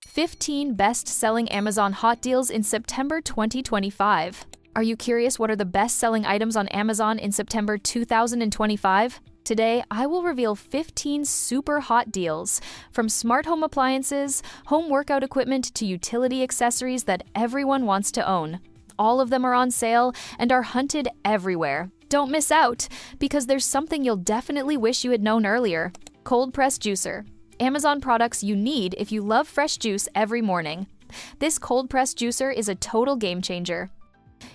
15 best-selling Amazon hot deals in September 2025. Are you curious what are the best-selling items on Amazon in September 2025? Today, I will reveal 15 super hot deals, from smart home appliances, home workout equipment to utility accessories that everyone wants to own. All of them are on sale and are hunted everywhere. Don't miss out, because there's something you'll definitely wish you had known earlier. Cold press juicer. Amazon products you need if you love fresh juice every morning. This cold press juicer is a total game changer.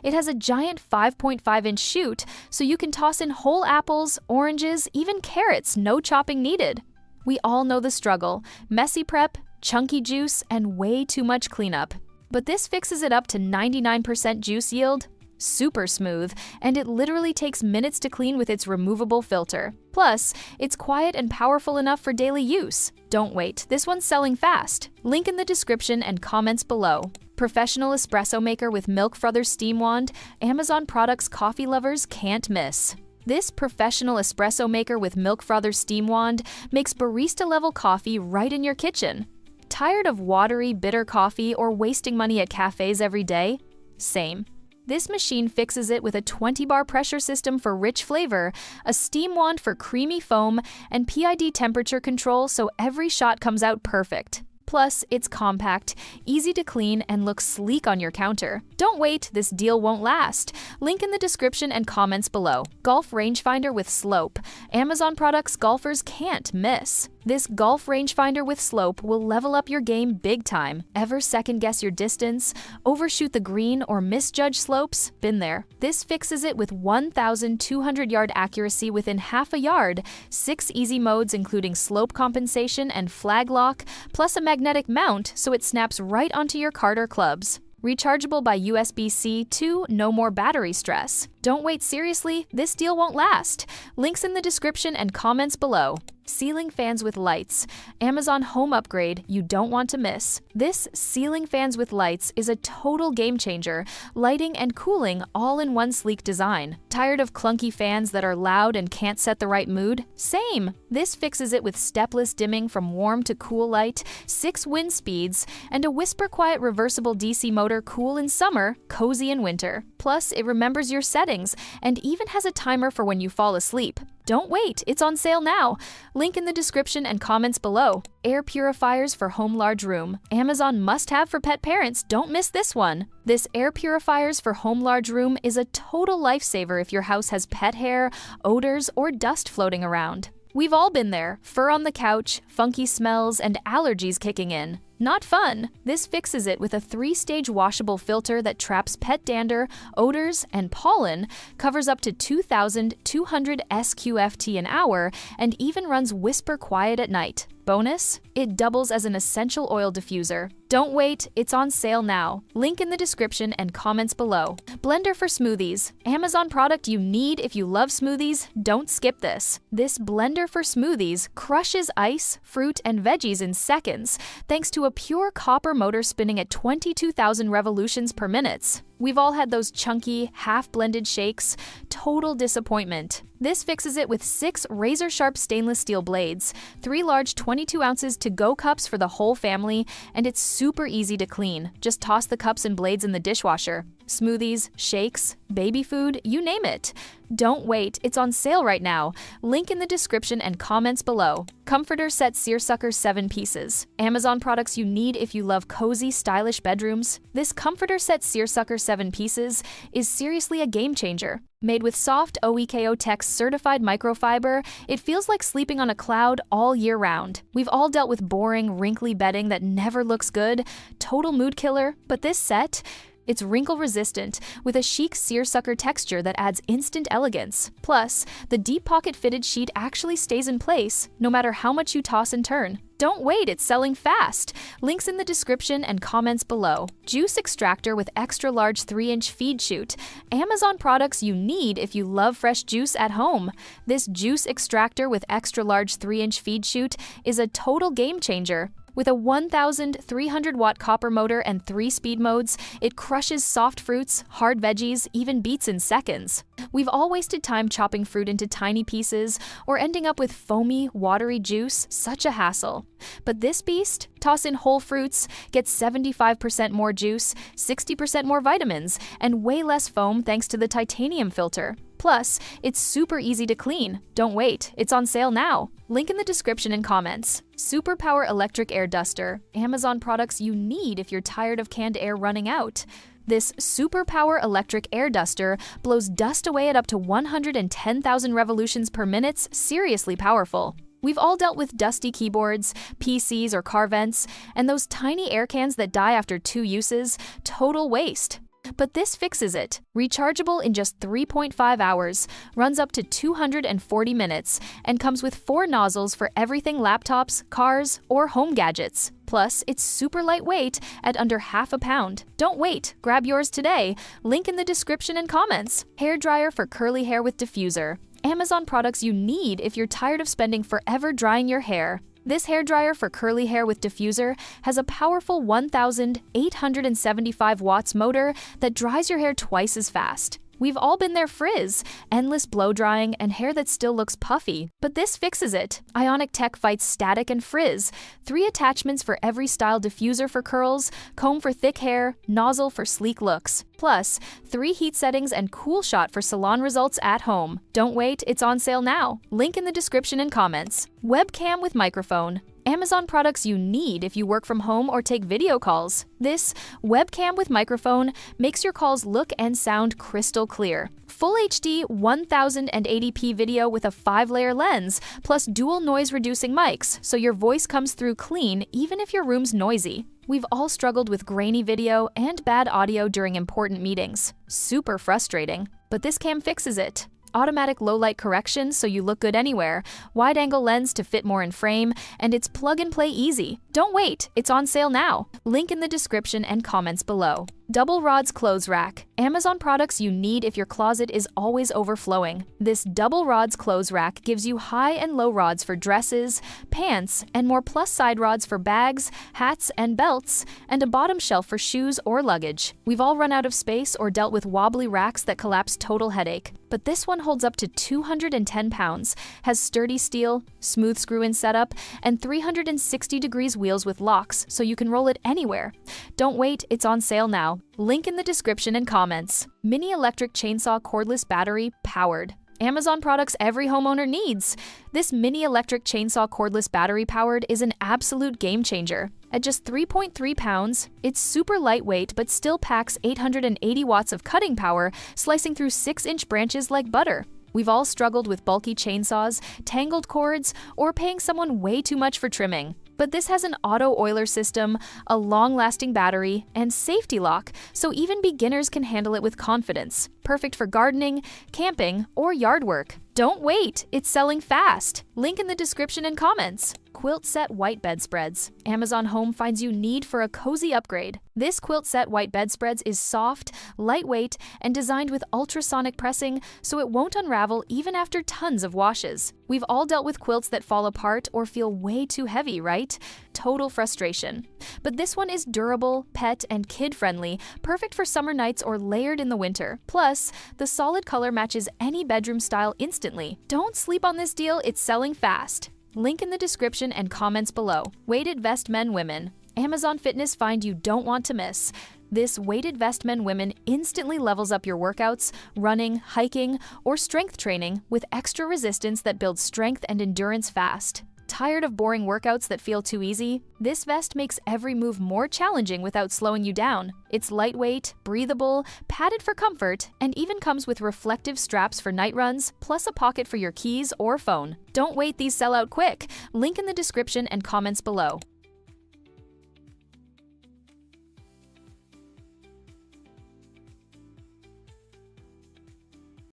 It has a giant 5.5-inch chute, so you can toss in whole apples, oranges, even carrots, no chopping needed. We all know the struggle: messy prep, chunky juice, and way too much cleanup. But this fixes it up to 99% juice yield, super smooth, and it literally takes minutes to clean with its removable filter. Plus, it's quiet and powerful enough for daily use. Don't wait, this one's selling fast. Link in the description and comments below. Professional espresso maker with milk frother steam wand, Amazon products coffee lovers can't miss. This professional espresso maker with milk frother steam wand makes barista-level coffee right in your kitchen. Tired of watery, bitter coffee or wasting money at cafes every day? Same. This machine fixes it with a 20-bar pressure system for rich flavor, a steam wand for creamy foam, and PID temperature control so every shot comes out perfect. Plus, it's compact, easy to clean, and looks sleek on your counter. Don't wait, this deal won't last. Link in the description and comments below. Golf Rangefinder with slope. Amazon products golfers can't miss. This Golf Rangefinder with slope will level up your game big time. Ever second-guess your distance, overshoot the green, or misjudge slopes? Been there. This fixes it with 1,200-yard accuracy within half a yard, 6 easy modes including slope compensation and flag lock, plus a magnetic mount so it snaps right onto your cart or clubs. Rechargeable by USB-C to no more battery stress. Don't wait, seriously, this deal won't last. Links in the description and comments below. Ceiling fans with lights. Amazon home upgrade you don't want to miss. This ceiling fans with lights is a total game changer, lighting and cooling all in one sleek design. Tired of clunky fans that are loud and can't set the right mood? Same! This fixes it with stepless dimming from warm to cool light, 6 wind speeds, and a whisper quiet reversible DC motor, cool in summer, cozy in winter. Plus, it remembers your settings and even has a timer for when you fall asleep. Don't wait, it's on sale now. Link in the description and comments below. Air purifiers for home large room. Amazon must-have for pet parents, don't miss this one. This air purifiers for home large room is a total lifesaver if your house has pet hair, odors, or dust floating around. We've all been there: fur on the couch, funky smells, and allergies kicking in. Not fun! This fixes it with a 3-stage washable filter that traps pet dander, odors, and pollen, covers up to 2,200 SQFT an hour, and even runs whisper quiet at night. Bonus, it doubles as an essential oil diffuser. Don't wait, it's on sale now. Link in the description and comments below. Blender for smoothies. Amazon product you need if you love smoothies, don't skip this. This blender for smoothies crushes ice, fruit, and veggies in seconds, thanks to a pure copper motor spinning at 22,000 revolutions per minute. We've all had those chunky, half-blended shakes. Total disappointment. This fixes it with 6 razor-sharp stainless steel blades, 3 large 22 ounces to-go cups for the whole family, and it's super easy to clean. Just toss the cups and blades in the dishwasher. Smoothies, shakes, baby food, you name it. Don't wait, it's on sale right now. Link in the description and comments below. Comforter set Seersucker 7 pieces. Amazon products you need if you love cozy, stylish bedrooms. This comforter set Seersucker 7 pieces is seriously a game changer. Made with soft OEKO Tex certified microfiber, it feels like sleeping on a cloud all year round. We've all dealt with boring, wrinkly bedding that never looks good, total mood killer, but this set, it's wrinkle-resistant, with a chic seersucker texture that adds instant elegance. Plus, the deep pocket-fitted sheet actually stays in place, no matter how much you toss and turn. Don't wait, it's selling fast. Links in the description and comments below. Juice extractor with extra-large 3-inch feed chute. Amazon products you need if you love fresh juice at home. This juice extractor with extra-large 3-inch feed chute is a total game changer. With a 1,300-watt copper motor and 3 speed modes, it crushes soft fruits, hard veggies, even beets in seconds. We've all wasted time chopping fruit into tiny pieces or ending up with foamy, watery juice, such a hassle. But this beast? Toss in whole fruits, get 75% more juice, 60% more vitamins, and way less foam thanks to the titanium filter. Plus, it's super easy to clean. Don't wait, it's on sale now. Link in the description and comments. Superpower Electric Air Duster, Amazon products you need if you're tired of canned air running out. This Superpower Electric Air Duster blows dust away at up to 110,000 revolutions per minute, seriously powerful. We've all dealt with dusty keyboards, PCs or car vents, and those tiny air cans that die after 2 uses, total waste. But this fixes it. Rechargeable in just 3.5 hours, runs up to 240 minutes, and comes with 4 nozzles for everything laptops, cars, or home gadgets. Plus, it's super lightweight at under half a pound. Don't wait, grab yours today. Link in the description and comments. Hair dryer for curly hair with diffuser. Amazon products you need if you're tired of spending forever drying your hair. This hairdryer for curly hair with diffuser has a powerful 1,875 watts motor that dries your hair twice as fast. We've all been there frizz, endless blow drying, and hair that still looks puffy. But this fixes it. Ionic Tech fights static and frizz. 3 attachments for every style: diffuser for curls, comb for thick hair, nozzle for sleek looks. Plus, 3 heat settings and cool shot for salon results at home. Don't wait, it's on sale now. Link in the description and comments. Webcam with microphone. Amazon products you need if you work from home or take video calls. This webcam with microphone makes your calls look and sound crystal clear. Full HD 1080p video with a 5-layer lens, plus dual noise-reducing mics, so your voice comes through clean even if your room's noisy. We've all struggled with grainy video and bad audio during important meetings. Super frustrating. But this cam fixes it. Automatic low-light correction so you look good anywhere, wide-angle lens to fit more in frame, and it's plug-and-play easy. Don't wait, it's on sale now. Link in the description and comments below. Double Rods Clothes Rack. Amazon products you need if your closet is always overflowing. This Double Rods Clothes Rack gives you high and low rods for dresses, pants, and more plus side rods for bags, hats, and belts, and a bottom shelf for shoes or luggage. We've all run out of space or dealt with wobbly racks that collapse, total headache. But this one holds up to 210 pounds, has sturdy steel, smooth screw-in setup, and 360 degrees wheels with locks so you can roll it anywhere. Don't wait, it's on sale now. Link in the description and comments. Mini electric chainsaw cordless battery powered. Amazon products every homeowner needs. This mini electric chainsaw cordless battery powered is an absolute game changer. At just 3.3 pounds, it's super lightweight but still packs 880 watts of cutting power, slicing through 6-inch branches like butter. We've all struggled with bulky chainsaws, tangled cords, or paying someone way too much for trimming. But this has an auto oiler system, a long-lasting battery, and safety lock, so even beginners can handle it with confidence. Perfect for gardening, camping, or yard work. Don't wait, it's selling fast. Link in the description and comments. Quilt Set White Bedspreads. Amazon Home finds you need for a cozy upgrade. This Quilt Set White Bedspreads is soft, lightweight, and designed with ultrasonic pressing so it won't unravel even after tons of washes. We've all dealt with quilts that fall apart or feel way too heavy, right? Total frustration. But this one is durable, pet, and kid-friendly, perfect for summer nights or layered in the winter. Plus, the solid color matches any bedroom style instantly. Don't sleep on this deal, it's selling fast. Link in the description and comments below. Weighted Vest Men Women. Amazon Fitness find you don't want to miss. This weighted vest men women instantly levels up your workouts, running, hiking, or strength training with extra resistance that builds strength and endurance fast. Tired of boring workouts that feel too easy? This vest makes every move more challenging without slowing you down. It's lightweight, breathable, padded for comfort, and even comes with reflective straps for night runs, plus a pocket for your keys or phone. Don't wait, these sell out quick. Link in the description and comments below.